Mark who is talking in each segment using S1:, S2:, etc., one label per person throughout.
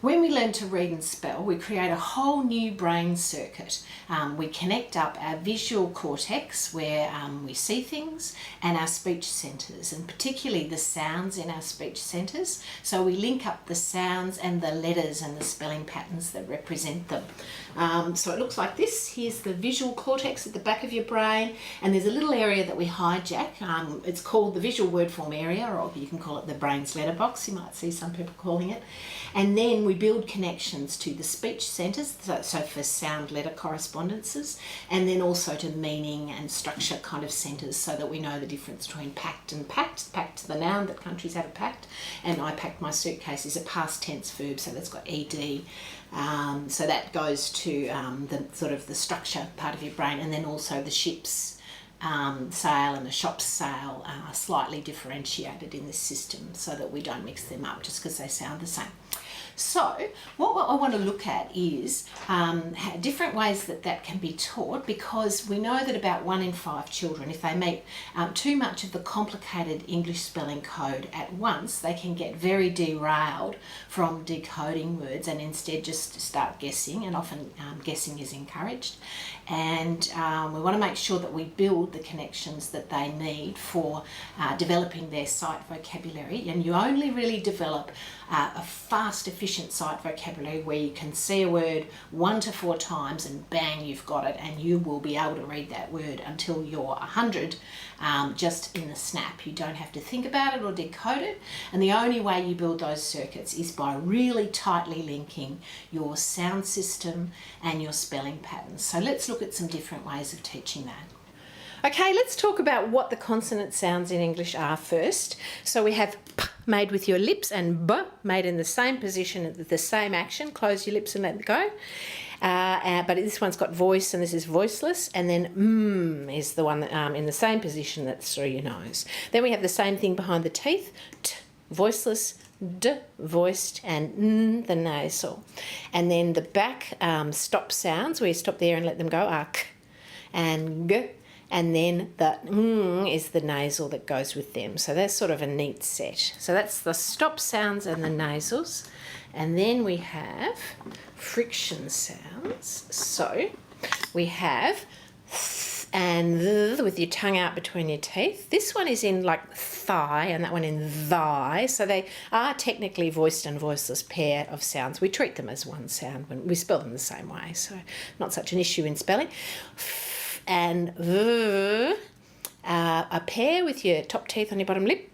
S1: When we learn to read and spell, we create a whole new brain circuit. We connect up our visual cortex, where we see things, and our speech centres, and particularly the sounds in our speech centres. So we link up the sounds and the letters and the spelling patterns that represent them. So it looks like this. Here's the visual cortex at the back of your brain, and there's a little area that we hijack. It's called the visual word form area, or you can call it the brain's letterbox. You might see some people calling it. And then we build connections to the speech centres, so for sound letter correspondences, and then also to meaning and structure kind of centres, so that we know the difference between packed and packed. Packed, the noun that countries have a packed, and I packed my suitcase is a past tense verb, so that's got ed. So that goes to the sort of the structure part of your brain, and then also the ship's sail and the shop's sail are slightly differentiated in this system, so that we don't mix them up just because they sound the same. So what I want to look at is different ways that can be taught, because we know that about 1 in 5 children, if they meet too much of the complicated English spelling code at once, they can get very derailed from decoding words and instead just start guessing, and often guessing is encouraged. And we want to make sure that we build the connections that they need for developing their sight vocabulary. And you only really develop a fast, efficient sight vocabulary where you can see a word 1 to 4 times and bang, you've got it, and you will be able to read that word until you're 100 just in the snap. You don't have to think about it or decode it, and the only way you build those circuits is by really tightly linking your sound system and your spelling patterns. So let's look at some different ways of teaching that. Okay, let's talk about what the consonant sounds in English are first. So we have p made with your lips and b made in the same position, the same action. Close your lips and let it go. But this one's got voice and this is voiceless. And then is the one that, in the same position that's through your nose. Then we have the same thing behind the teeth. T, voiceless. D, voiced, and n, the nasal. And then the back stop sounds, where you stop there and let them go, are k and g. And then the is the nasal that goes with them. So that's sort of a neat set. So that's the stop sounds and the nasals. And then we have friction sounds. So we have th and th with your tongue out between your teeth. This one is in like thigh and that one in thigh. So they are technically voiced and voiceless pair of sounds. We treat them as one sound when we spell them the same way. So not such an issue in spelling. And a pair with your top teeth on your bottom lip.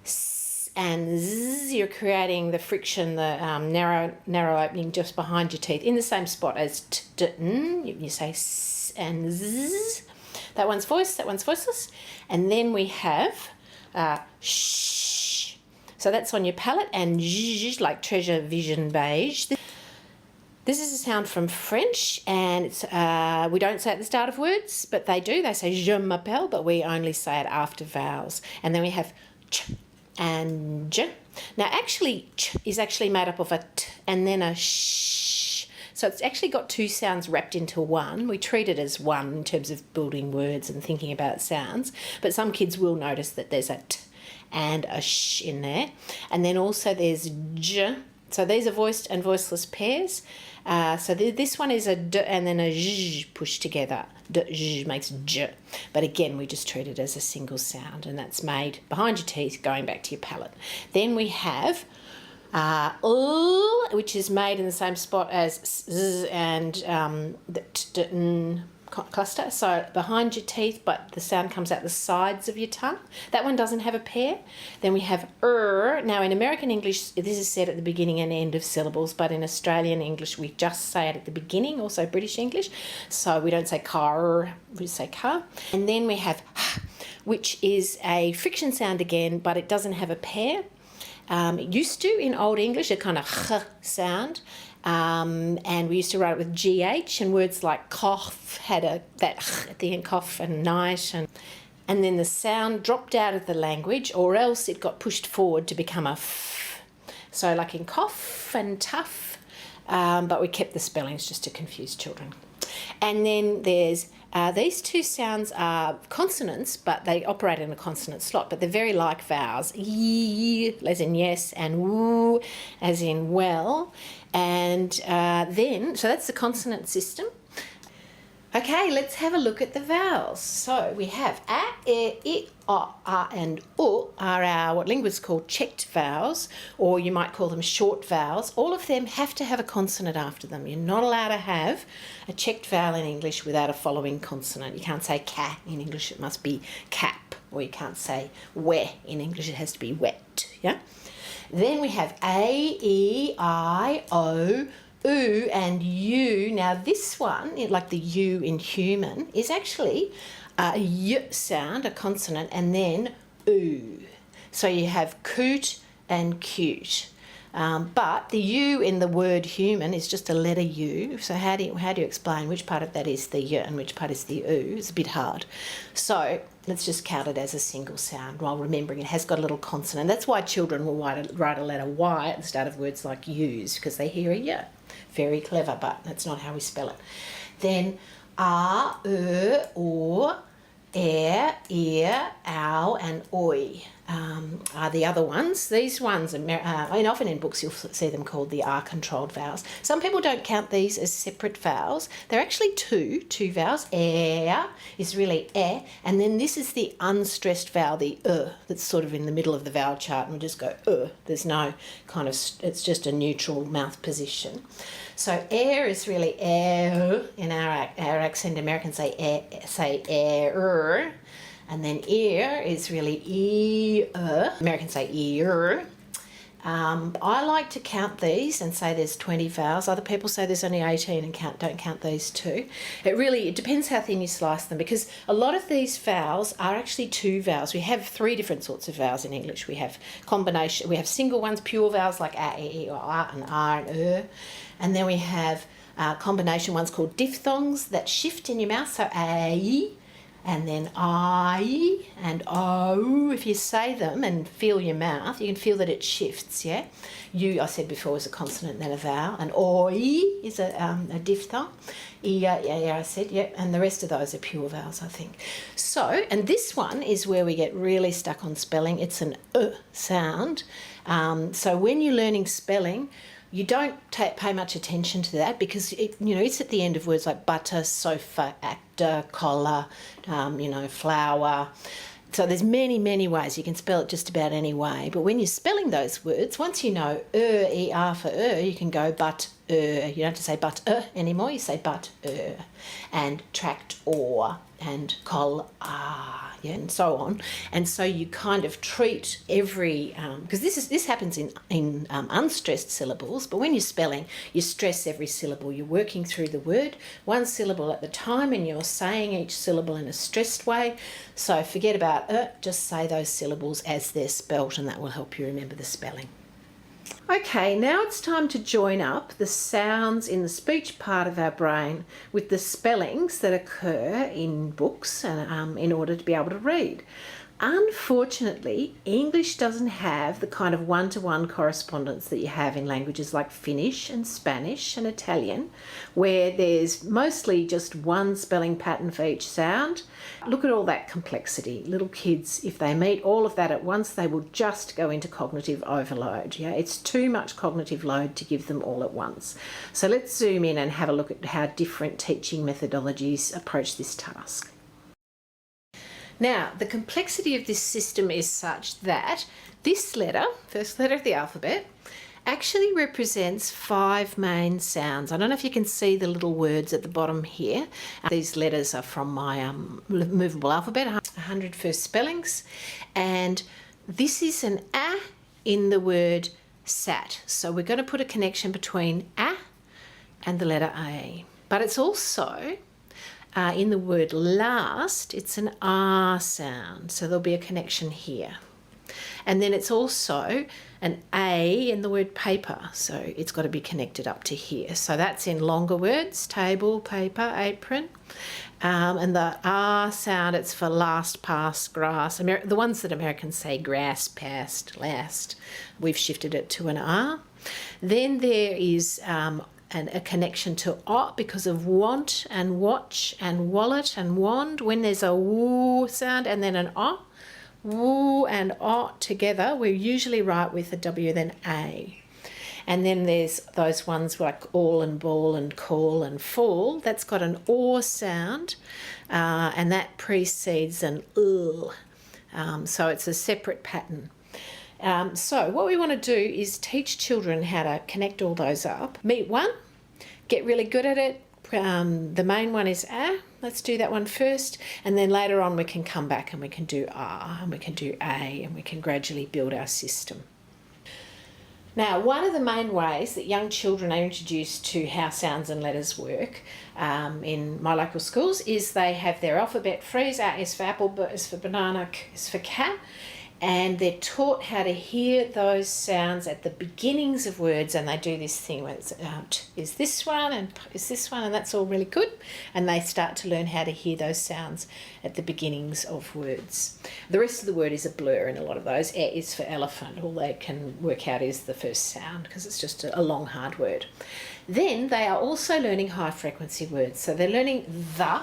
S1: S and z, you're creating the friction, the narrow opening just behind your teeth in the same spot as t, d, n. You say s and z. That one's voiced, that one's voiceless. And then we have sh. So that's on your palate, and zh, like treasure, vision, beige. This is a sound from French, and it's, we don't say it at the start of words, but they do. They say je m'appelle, but we only say it after vowels. And then we have ch and j. Now, actually, ch is actually made up of a t and then a sh. So it's actually got 2 sounds wrapped into one. We treat it as one in terms of building words and thinking about sounds, but some kids will notice that there's a t and a sh in there. And then also there's j. So these are voiced and voiceless pairs. So this one is a d and then a zh pushed together. D, zh makes j. But again, we just treat it as a single sound, and that's made behind your teeth, going back to your palate. Then we have which is made in the same spot as z and the t, d, n cluster. So behind your teeth, but the sound comes out the sides of your tongue. That one doesn't have a pair. Then we have Now in American English, this is said at the beginning and end of syllables, but in Australian English, we just say it at the beginning, also British English. So we don't say car, we say car. And then we have h, which is a friction sound again, but it doesn't have a pair. It used to in Old English, a kind of h sound. And we used to write it with GH, and words like cough had that at the end, cough, and night, and then the sound dropped out of the language, or else it got pushed forward to become a f. So like in cough and tough, but we kept the spellings just to confuse children. And then there's these two sounds are consonants, but they operate in a consonant slot, but they're very like vowels. Y as in yes, and woo as in well. And then, so that's the consonant system. Okay, let's have a look at the vowels. So we have a, e, I, and u are our, what linguists call checked vowels, or you might call them short vowels. All of them have to have a consonant after them. You're not allowed to have a checked vowel in English without a following consonant. You can't say ca in English, it must be cap, or you can't say we in English, it has to be wet, yeah? Then we have a, e, I, o, oo and u. Now this one, like the u in human, is actually a y sound, a consonant, and then oo. So you have coot and cute. But the u in the word human is just a letter u. So how do you explain which part of that is the y and which part is the oo? It's a bit hard. So let's just count it as a single sound while remembering it has got a little consonant. That's why children will write a letter y at the start of words like use, because they hear a y. Very clever, but that's not how we spell it. Then or, ear, ow, and oi are the other ones. These ones, often in books you'll see them called the R-controlled vowels. Some people don't count these as separate vowels. They're actually two vowels. Air is really and then this is the unstressed vowel, the that's sort of in the middle of the vowel chart, and we'll just go There's no kind of, it's just a neutral mouth position. So air is really air in our accent. Americans say air. And then ear is really ear. Americans say ear. I like to count these and say there's 20 vowels. Other people say there's only 18 and don't count these too. It depends how thin you slice them, because a lot of these vowels are actually two vowels. We have three different sorts of vowels in English. We have combination. We have single ones, pure vowels like a, e, or a, and r and and then we have combination ones called diphthongs that shift in your mouth. So a. And then I and O, if you say them and feel your mouth, you can feel that it shifts, yeah? U, I said before, is a consonant, then a vowel. And oi is a diphthong. I said, yeah. And the rest of those are pure vowels, I think. So, and this one is where we get really stuck on spelling. It's an sound. So when you're learning spelling, you don't pay much attention to that, because it's at the end of words like butter, sofa, actor, collar, flower. So there's many ways you can spell it just about any way. But when you're spelling those words, once you know er for you can go but You don't have to say but anymore. You say but and tract or and col yeah, and so on. And so you kind of treat every because this happens in unstressed syllables, but when you're spelling, you stress every syllable. You're working through the word one syllable at the time, and you're saying each syllable in a stressed way. So forget about just say those syllables as they're spelt, and that will help you remember the spelling. Okay, now it's time to join up the sounds in the speech part of our brain with the spellings that occur in books in order to be able to read. Unfortunately, English doesn't have the kind of one-to-one correspondence that you have in languages like Finnish and Spanish and Italian, where there's mostly just one spelling pattern for each sound. Look at all that complexity. Little kids, if they meet all of that at once, they will just go into cognitive overload. Yeah, it's too much cognitive load to give them all at once. So let's zoom in and have a look at how different teaching methodologies approach this task. Now, the complexity of this system is such that this letter, first letter of the alphabet, actually represents 5 main sounds. I don't know if you can see the little words at the bottom here. These letters are from my movable alphabet, 100 first spellings. And this is an A in the word sat. So we're going to put a connection between A and the letter A. But it's also in the word last, it's an R sound, so there'll be a connection here. And then it's also an A in the word paper, so it's got to be connected up to here. So that's in longer words, table, paper, apron. And the R sound, it's for last, past, grass. The ones that Americans say grass, past, last, we've shifted it to an R. Then there is a connection to O because of want and watch and wallet and wand. When there's a woo sound and then an O, woo and O together, we usually write with a W then A. And then there's those ones like all and ball and call and fall. That's got an O sound, and that precedes an L. So it's a separate pattern. So what we want to do is teach children how to connect all those up. Meet one, get really good at it. The main one is A. Let's do that one first, and then later on we can come back and we can do R and we can do A, and we can gradually build our system. Now, one of the main ways that young children are introduced to how sounds and letters work in my local schools is they have their alphabet freeze. A is for apple, B is for banana, K is for cat, and they're taught how to hear those sounds at the beginnings of words, and they do this thing where it's is this one and is this one, and that's all really good, and they start to learn how to hear those sounds at the beginnings of words. The rest of the word is a blur in a lot of those. E is for elephant. All they can work out is the first sound because it's just a long, hard word. Then they are also learning high frequency words. So they're learning the,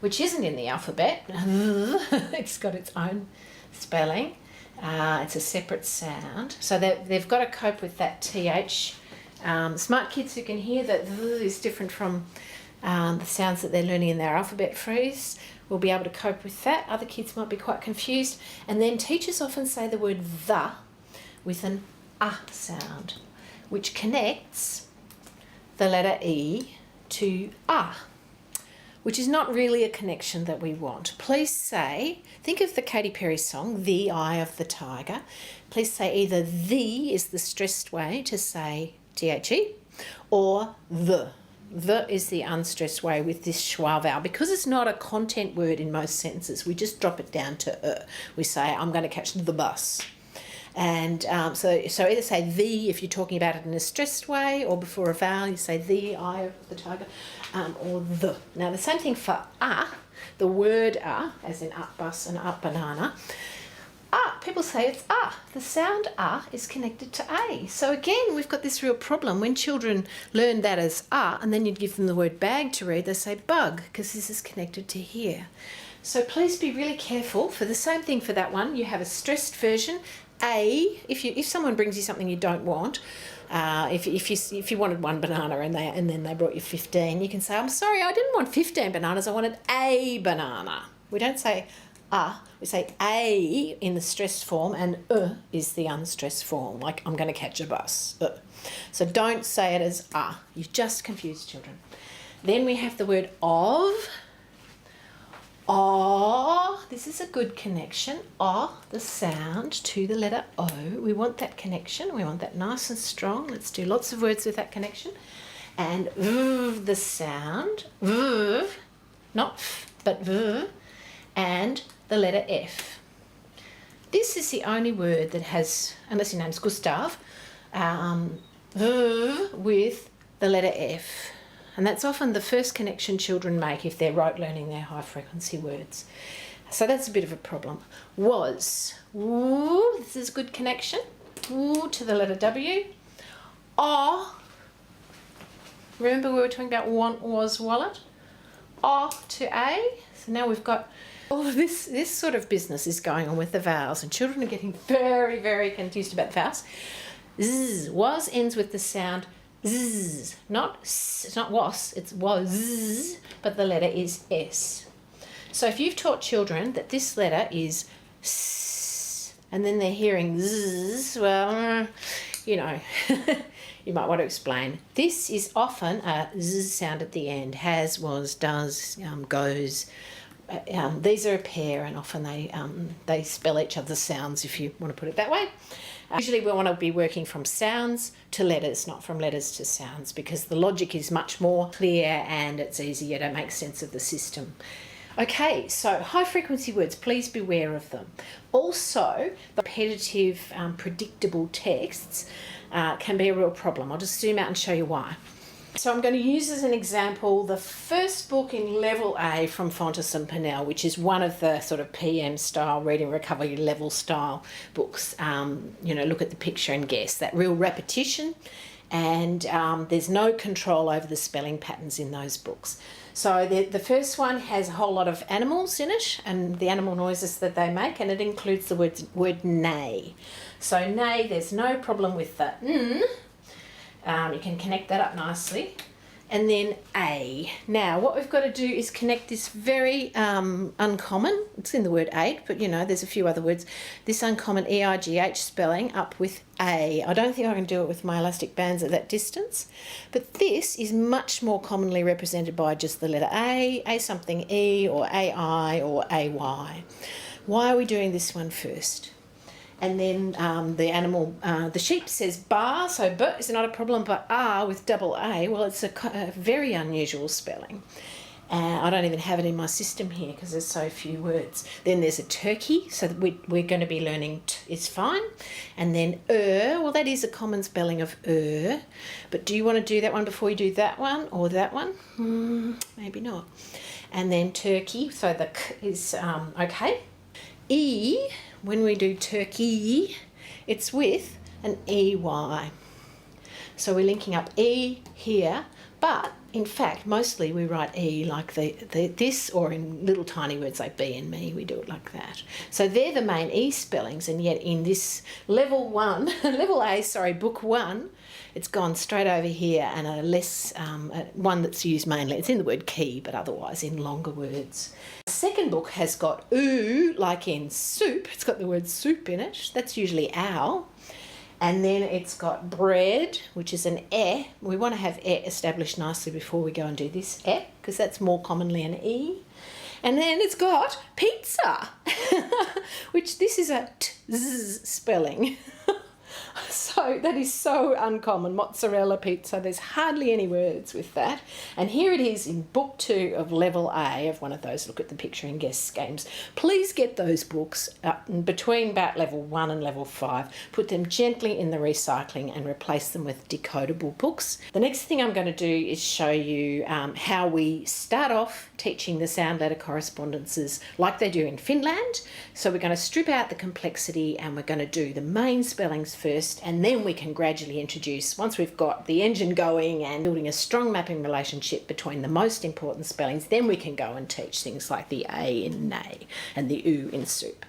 S1: which isn't in the alphabet. It's got its own spelling. It's a separate sound. So they've got to cope with that TH. Smart kids who can hear that is different from the sounds that they're learning in their alphabet freeze will be able to cope with that. Other kids might be quite confused. And then teachers often say the word the with an sound, which connects the letter E to which is not really a connection that we want. Please say, think of the Katy Perry song, The Eye of the Tiger. Please say either the is the stressed way to say THE, or the. The is the unstressed way with this schwa vowel. Because it's not a content word in most sentences, we just drop it down to We say, I'm going to catch the bus. And so either say the if you're talking about it in a stressed way, or before a vowel you say the eye of the tiger, or the. Now the same thing for the word as in up bus and up banana. People say it's the sound is connected to A. So again, we've got this real problem. When children learn that as and then you'd give them the word bag to read, they say bug, because this is connected to here. So please be really careful. For the same thing for that one, you have a stressed version. A, if someone brings you something you don't want, if you wanted one banana and then they brought you 15, you can say, I'm sorry, I didn't want 15 bananas, I wanted a banana. We don't say we say A in the stressed form, and is the unstressed form, like I'm going to catch a bus. So don't say it as You've just confused children. Then we have the word of. This is a good connection. The sound to the letter O. We want that connection. We want that nice and strong. Let's do lots of words with that connection. And the sound. Not f, but v. And the letter F. This is the only word that has, unless your name's Gustav, with the letter F. And that's often the first connection children make if they're rote learning their high frequency words. So that's a bit of a problem. Was. Ooh, this is a good connection. Ooh, to the letter W. Remember we were talking about want, was, wallet. To A. So now we've got all of this sort of business is going on with the vowels, and children are getting very, very confused about the vowels. Was ends with the sound Z, it's not was, it's was, but the letter is S. So if you've taught children that this letter is S, and then they're hearing Z, well, you might want to explain. This is often a Z sound at the end. Has, was, does, goes. These are a pair, and often they spell each other's sounds, if you want to put it that way. Usually we want to be working from sounds to letters, not from letters to sounds, because the logic is much more clear and it's easier to make sense of the system. Okay, so high frequency words, please beware of them. Also, the repetitive, predictable texts can be a real problem. I'll just zoom out and show you why. So I'm going to use as an example the first book in Level A from Fontes and Pinnell, which is one of the sort of PM style, reading recovery level style books. Look at the picture and guess. That real repetition and there's no control over the spelling patterns in those books. So the first one has a whole lot of animals in it and the animal noises that they make, and it includes the word neigh. So neigh, there's no problem with the n. You can connect that up nicely. And then a. Now, what we've got to do is connect this very uncommon, it's in the word eight, but you know, there's a few other words, this uncommon EIGH spelling up with a. I don't think I can do it with my elastic bands at that distance, but this is much more commonly represented by just the letter A something E, or AI, or AY. Why are we doing this one first? And then the animal, the sheep says bar, so b is not a problem, but r with double A, well, it's a very unusual spelling. I don't even have it in my system here because there's so few words. Then there's a turkey, so we're going to be learning t is fine. And then well, that is a common spelling of but do you want to do that one before you do that one or that one? Maybe not. And then turkey, so the k is okay. E, when we do turkey, it's with an EY. So we're linking up E here, but in fact, mostly we write E like this, or in little tiny words like be and me, we do it like that. So they're the main E spellings, and yet in this level A, book one, it's gone straight over here, and a less, one that's used mainly, it's in the word key, but otherwise in longer words. The second book has got oo, like in soup, it's got the word soup in it, that's usually ow. And then it's got bread, which is an e. We want to have e established nicely before we go and do this e, because that's more commonly an e. And then it's got pizza, which this is a tzz spelling. So that is so uncommon, mozzarella pizza. There's hardly any words with that. And here it is in book 2 of level A of one of those look at the picture and guess games. Please get those books between about level 1 and level 5. Put them gently in the recycling and replace them with decodable books. The next thing I'm going to do is show you how we start off teaching the sound letter correspondences like they do in Finland. So we're going to strip out the complexity and we're going to do the main spellings first, and then we can gradually introduce, once we've got the engine going and building a strong mapping relationship between the most important spellings, then we can go and teach things like the A in neigh and the oo in soup.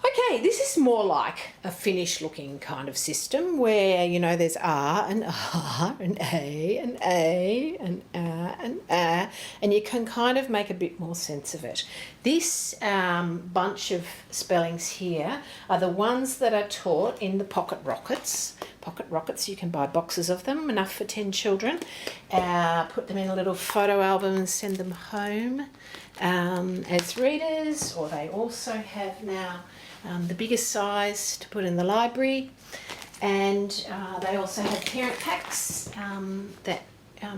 S1: Okay, this is more like a Finnish looking kind of system where, you know, there's R and A and A and A, and you can kind of make a bit more sense of it. This bunch of spellings here are the ones that are taught in the pocket rockets. Pocket rockets, you can buy boxes of them, enough for 10 children. Put them in a little photo album and send them home as readers, or they also have now the biggest size to put in the library, and they also have parent packs that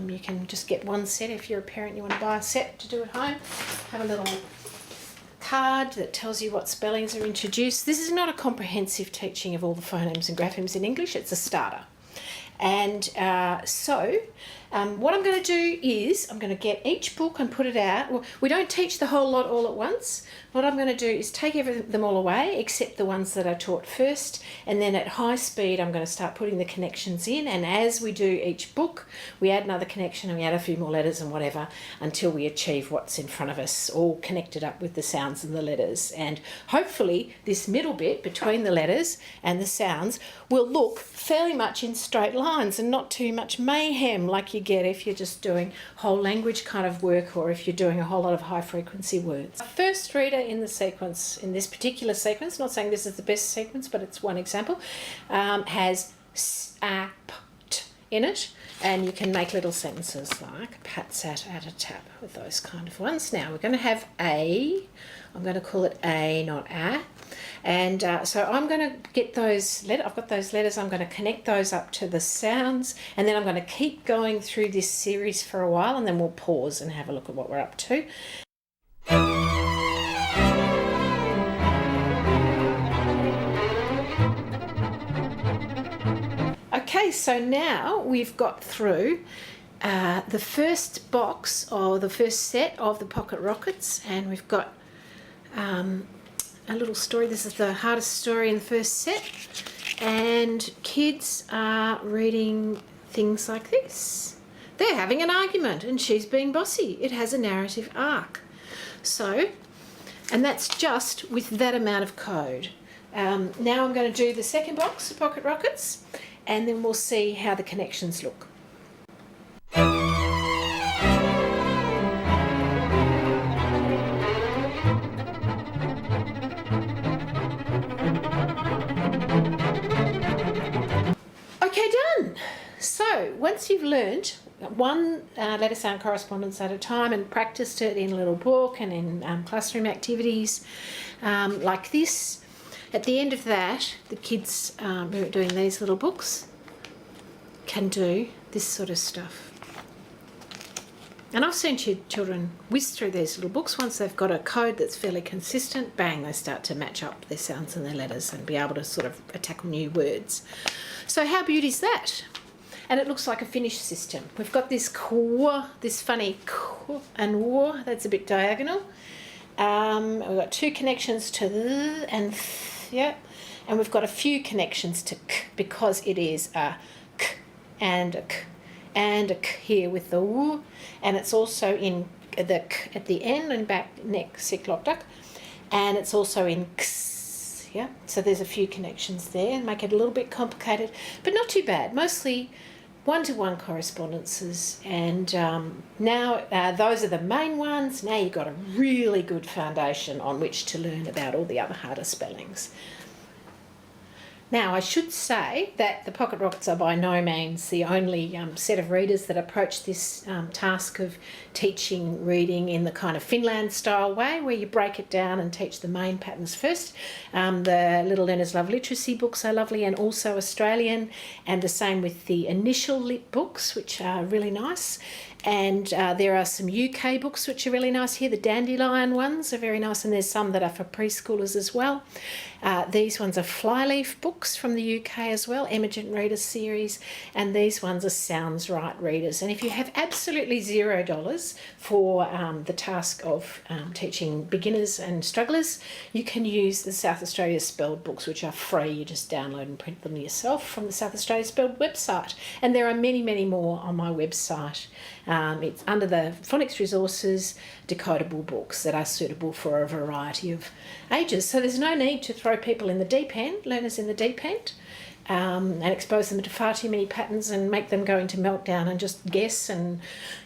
S1: you can just get one set if you're a parent, you want to buy a set to do at home. Have a little card that tells you what spellings are introduced. This is not a comprehensive teaching of all the phonemes and graphemes in English, it's a starter. And what I'm going to do is I'm going to get each book and put it out. Well, we don't teach the whole lot all at once. What I'm going to do is take them all away except the ones that I taught first, and then at high speed I'm going to start putting the connections in, and as we do each book we add another connection and we add a few more letters and whatever until we achieve what's in front of us, all connected up with the sounds and the letters. And hopefully this middle bit between the letters and the sounds will look fairly much in straight lines and not too much mayhem like you get if you're just doing whole language kind of work, or if you're doing a whole lot of high frequency words. First reader in the sequence, in this particular sequence, not saying this is the best sequence, but it's one example, has sapt in it, and you can make little sentences like pat, sat, at, a tap with those kind of ones. Now we're going to have a, I'm going to call it a, not a. And so I'm going to get those letters, I've got those letters, I'm going to connect those up to the sounds, and then I'm going to keep going through this series for a while, and then we'll pause and have a look at what we're up to. Okay, so now we've got through the first box, or the first set of the pocket rockets, and we've got a little story. This is the hardest story in the first set, and kids are reading things like this. They're having an argument and she's being bossy. It has a narrative arc. So, and that's just with that amount of code. Now I'm going to do the second box of Pocket Rockets, and then we'll see how the connections look. Okay, done. So once you've learned one letter sound correspondence at a time and practiced it in a little book and in classroom activities like this, at the end of that, the kids who are doing these little books can do this sort of stuff. And I've seen children whiz through these little books. Once they've got a code that's fairly consistent, bang, they start to match up their sounds and their letters and be able to sort of tackle new words. So how beauty is that? And it looks like a Finnish system. We've got this core, this funny core and war, that's a bit diagonal. We've got two connections to the and yeah, and we've got a few connections to k because it is a k and a k and a k here with the w, and it's also in the k at the end and back neck cyclop duck, and it's also in ks, yeah. So there's a few connections there and make it a little bit complicated, but not too bad. Mostly one-to-one correspondences, and now those are the main ones. Now you've got a really good foundation on which to learn about all the other harder spellings. Now I should say that the Pocket Rockets are by no means the only set of readers that approach this task of teaching reading in the kind of Finland style way, where you break it down and teach the main patterns first. The Little Learners Love Literacy books are lovely and also Australian, and the same with the initial lit books, which are really nice. And there are some UK books which are really nice here. The Dandelion ones are very nice, and there's some that are for preschoolers as well. These ones are Flyleaf books from the UK as well, Emergent Readers series, and these ones are Sounds Right readers. And if you have absolutely $0 for the task of teaching beginners and strugglers, you can use the South Australia Spelled books, which are free. You just download and print them yourself from the South Australia Spelled website. And there are many, many more on my website. It's under the Phonics Resources decodable books that are suitable for a variety of ages. So there's no need to throw people in the deep end, learners in the deep end, and expose them to far too many patterns and make them go into meltdown and just guess and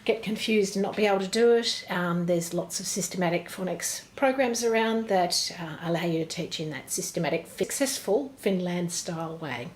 S1: get confused and not be able to do it. There's lots of systematic phonics programs around that allow you to teach in that systematic, successful Finland style way.